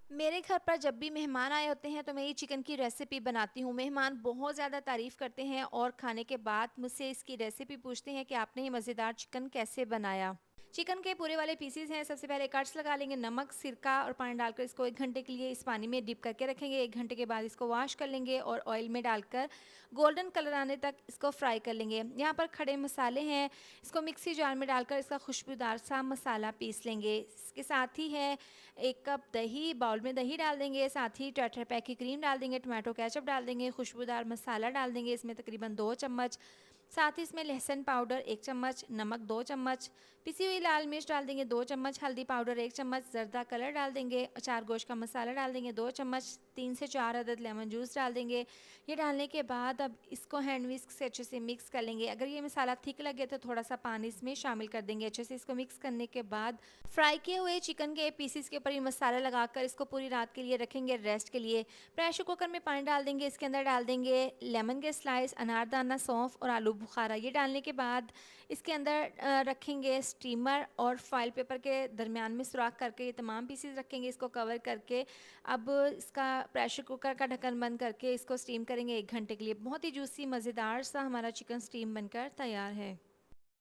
मेरे घर पर जब भी मेहमान आए होते हैं तो मैं ये चिकन की रेसिपी बनाती हूँ। मेहमान बहुत ज़्यादा तारीफ़ करते हैं और खाने के बाद मुझसे इसकी रेसिपी पूछते हैं कि आपने ये मज़ेदार चिकन कैसे बनाया। चिकन के पूरे वाले पीसेस हैं, सबसे पहले कट्स लगा लेंगे, नमक, सिरका और पानी डालकर इसको 1 घंटे के लिए इस पानी में डिप करके रखेंगे। 1 घंटे के बाद इसको वॉश कर लेंगे और ऑयल में डालकर गोल्डन कलर आने तक इसको फ्राई कर लेंगे। यहाँ पर खड़े मसाले हैं, इसको मिक्सी जार में डालकर इसका खुशबूदार सा मसाला पीस लेंगे। इसके साथ ही है 1 कप दही, बाउल में दही डाल देंगे, साथ ही टेट्रा पैक की क्रीम डाल देंगे, टोमेटो केचप डाल देंगे, खुशबूदार मसाला डाल देंगे इसमें तकरीबन 2 चम्मच, साथ ही इसमें लहसुन पाउडर 1 चम्मच, नमक 2 चम्मच, पिसी हुई लाल मिर्च डाल देंगे 2 चम्मच, हल्दी पाउडर 1 चम्मच, ज़र्दा कलर डाल देंगे, अचार गोश्त का मसाला डाल देंगे 2 चम्मच, 3 से 4 अदद लेमन जूस डाल देंगे। ये डालने के बाद अब इसको हैंड विस्क से अच्छे से मिक्स कर लेंगे। अगर ये मसाला थिक लगे तो थोड़ा सा पानी इसमें शामिल कर देंगे। अच्छे से इसको मिक्स करने के बाद फ्राई किए हुए चिकन के पीसेस के ऊपर ये मसाला लगाकर इसको पूरी रात के लिए रखेंगे रेस्ट के लिए। प्रेशर कुकर में पानी डाल देंगे, इसके अंदर डाल देंगे लेमन के स्लाइस, अनारदाना, सौंफ और आलू बुखारा। ये डालने के बाद इसके अंदर रखेंगे स्टीमर और फॉइल पेपर के दरमियान में सुराख करके ये तमाम पीसेस रखेंगे इसको कवर करके। अब इसका प्रेशर कुकर का ढक्कन बंद करके इसको स्टीम करेंगे 1 घंटे के लिए। बहुत ही जूसी मज़ेदार सा हमारा चिकन स्टीम बनकर तैयार है।